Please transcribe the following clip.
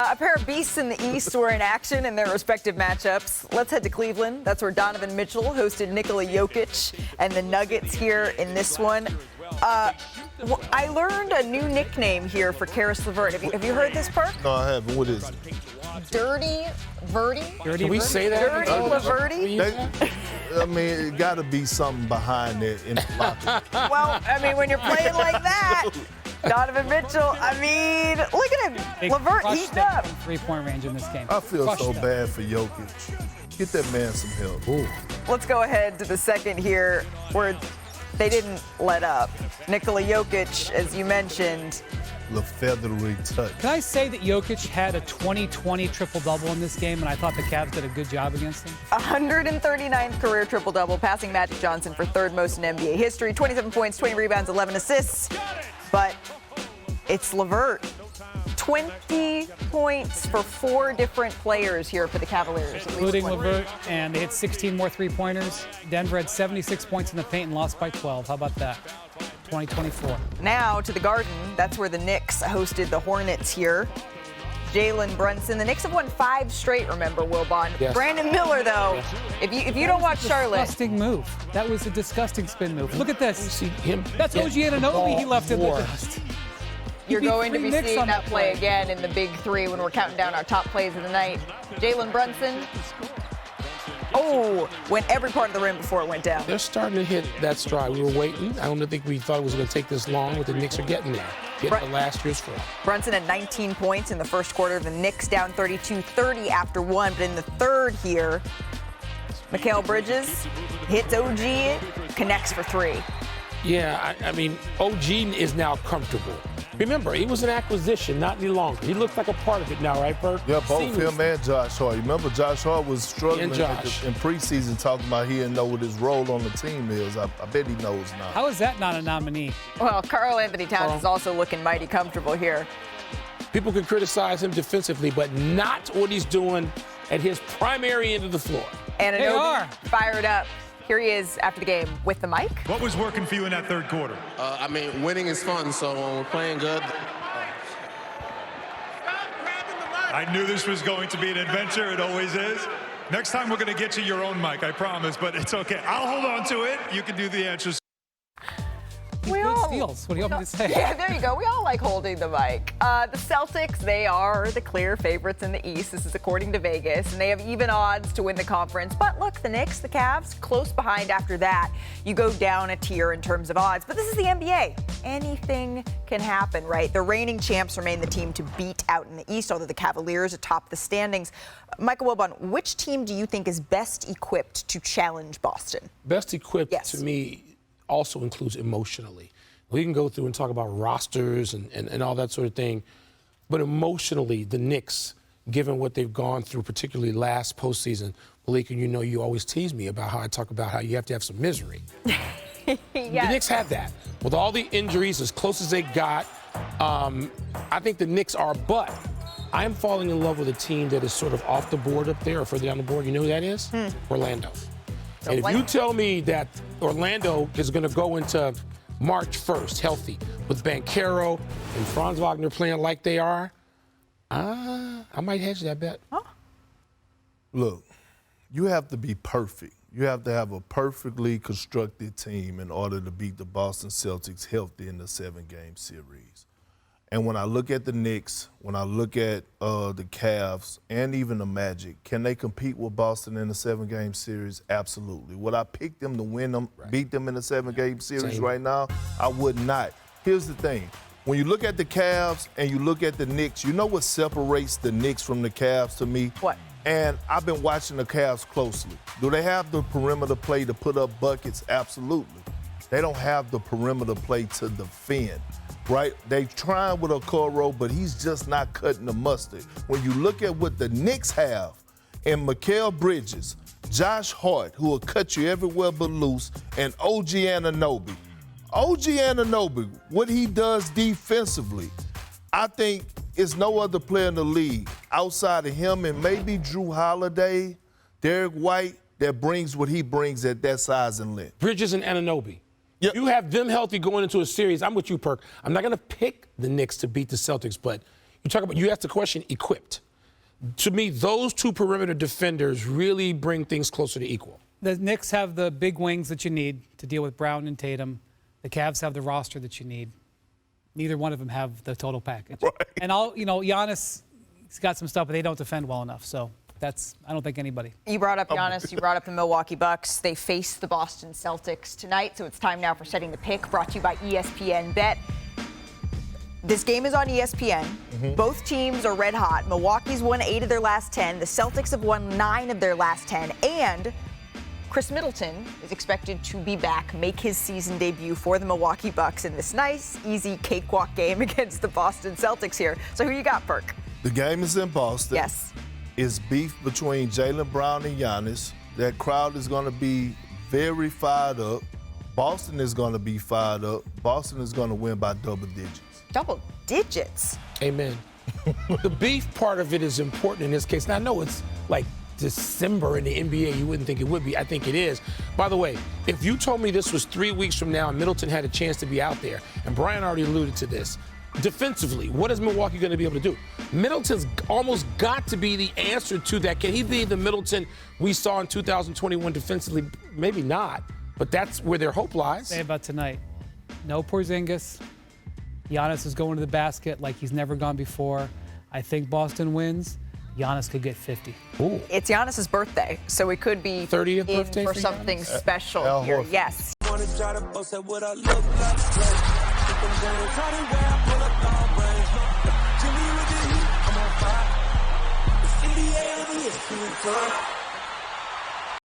A pair of beasts in the East were in action in their respective matchups. Let's head to Cleveland. That's where Donovan Mitchell hosted Nikola Jokic and the Nuggets here in this one. I learned a new nickname here for Karis LeVert. Have you heard this, Perk? No, I haven't. What is it? Dirty Verdi? Can we say that? Dirty LeVerty? I mean, it got to be something behind it in the locker. Well, I mean, when you're playing like that, Donovan Mitchell, I mean, look at him. LeVert heating up. Three-point range in this game. I feel so bad for Jokic. Get that man some help. Ooh. Let's go ahead to the second here where they didn't let up. Nikola Jokic, as you mentioned. The feathery touch. Can I say that Jokic had a 20-20 triple-double in this game, and I thought the Cavs did a good job against him? 139th career triple-double, passing Magic Johnson for third most in NBA history. 27 points, 20 rebounds, 11 assists. But it's LeVert. 20 points for 4 different players here for the Cavaliers. Including LeVert, and they hit 16 more three-pointers. Denver had 76 points in the paint and lost by 12. How about that? 2024. Now to the Garden. That's where the Knicks hosted the Hornets here. Jalen Brunson. The Knicks have won 5 straight, remember, Wilbon. Yes. Brandon Miller, though, yes. if you don't watch Charlotte. Disgusting move. That was a disgusting spin move. Look at this. You see him. That's OG Anunoby he left in the dust. You're going to be Knicks seeing on that play again in the Big 3 when we're counting down our top plays of the night. Jalen Brunson. Oh, went every part of the rim before it went down. They're starting to hit that stride. We were waiting. I don't think we thought it was going to take this long, but the Knicks are getting there. Getting the last year's form. Brunson had 19 points in the first quarter. The Knicks down 32-30 after 1. But in the third here, Mikal Bridges hits OG, connects for 3. Yeah, I mean, OG is now comfortable. Remember, he was an acquisition, not any longer. He looks like a part of it now, right, Bert? Yeah, both him and Josh Hart. Remember, Josh Hart was struggling in preseason, talking about he didn't know what his role on the team is. I bet he knows now. How is that not a nominee? Well, Karl Anthony Towns is also looking mighty comfortable here. People can criticize him defensively, but not what he's doing at his primary end of the floor. And Anunoby fired up. Here he is after the game with the mic. What was working for you in that third quarter? I mean, winning is fun, so when we're playing good. I knew this was going to be an adventure. It always is. Next time we're going to get you your own mic, I promise, but it's okay. I'll hold on to it. You can do the answers. Good steals. What do you want me to say? Yeah, there you go. We all like holding the mic. The Celtics, they are the clear favorites in the East. This is according to Vegas, and they have even odds to win the conference. But look, the Knicks, the Cavs, close behind after that. You go down a tier in terms of odds. But this is the NBA. Anything can happen, right? The reigning champs remain the team to beat out in the East, although the Cavaliers atop the standings. Michael Wilbon, which team do you think is best equipped to challenge Boston? Best equipped to me also includes emotionally. We can go through and talk about rosters and all that sort of thing, but emotionally, the Knicks, given what they've gone through, particularly last postseason, Malik, and you know you always tease me about how I talk about how you have to have some misery. The Knicks had that. With all the injuries, as close as they got, I think the Knicks are, but I am falling in love with a team that is sort of off the board up there or further down the board. You know who that is? Orlando. And if you tell me that Orlando is going to go into March 1st healthy with Banchero and Franz Wagner playing like they are, I might hedge that bet. Huh? Look, you have to be perfect. You have to have a perfectly constructed team in order to beat the Boston Celtics healthy in the 7-game series. And when I look at the Knicks, when I look at the Cavs, and even the Magic, can they compete with Boston in the 7-game series? Absolutely. Would I pick them to win them, beat them in the 7-game series right now? I would not. Here's the thing. When you look at the Cavs and you look at the Knicks, you know what separates the Knicks from the Cavs to me? What? And I've been watching the Cavs closely. Do they have the perimeter play to put up buckets? Absolutely. They don't have the perimeter play to defend. Right? They trying with Okoro, but he's just not cutting the mustard. When you look at what the Knicks have and Mikal Bridges, Josh Hart, who will cut you everywhere but loose, and OG Anunoby. OG Anunoby, what he does defensively, I think is no other player in the league outside of him and maybe Drew Holiday, Derek White, that brings what he brings at that size and length. Bridges and Anunoby. Yep. You have them healthy going into a series. I'm with you, Perk. I'm not going to pick the Knicks to beat the Celtics, but you asked the question, equipped. To me, those two perimeter defenders really bring things closer to equal. The Knicks have the big wings that you need to deal with Brown and Tatum. The Cavs have the roster that you need. Neither one of them have the total package. Right. And Giannis, he's got some stuff, but they don't defend well enough. So I don't think anybody. You brought up Giannis. You brought up the Milwaukee Bucks. They face the Boston Celtics tonight, so it's time now for Setting the Pick, brought to you by ESPN Bet. This game is on ESPN. Both teams are red hot. Milwaukee's won 8 of their last 10. The Celtics have won 9 of their last 10. And Chris Middleton is expected to be back, make his season debut for the Milwaukee Bucks in this nice, easy cakewalk game against the Boston Celtics here. So who you got, Perk? The game is in Boston. Yes. It's beef between Jaylen Brown and Giannis. That crowd is going to be very fired up. Boston is going to be fired up. Boston is going to win by double digits. Double digits. Amen. The beef part of it is important in this case. Now, I know it's like December in the NBA. You wouldn't think it would be. I think it is. By the way, if you told me this was 3 weeks from now and Middleton had a chance to be out there, and Brian already alluded to this, defensively, what is Milwaukee going to be able to do? Middleton's almost got to be the answer to that. Can he be the Middleton we saw in 2021 defensively? Maybe not, but that's where their hope lies. Say about tonight. No Porzingis. Giannis is going to the basket like he's never gone before. I think Boston wins. Giannis could get 50. Ooh. It's Giannis' birthday, so it could be 30th in birthday for for something Giannis? special Al here. Horford. Yes. Wanna try to boast at what I look like. Think I'm gonna try to wear, pull up long range. Jimmy with the heat, I'm on fire. It's NBA, I'm here,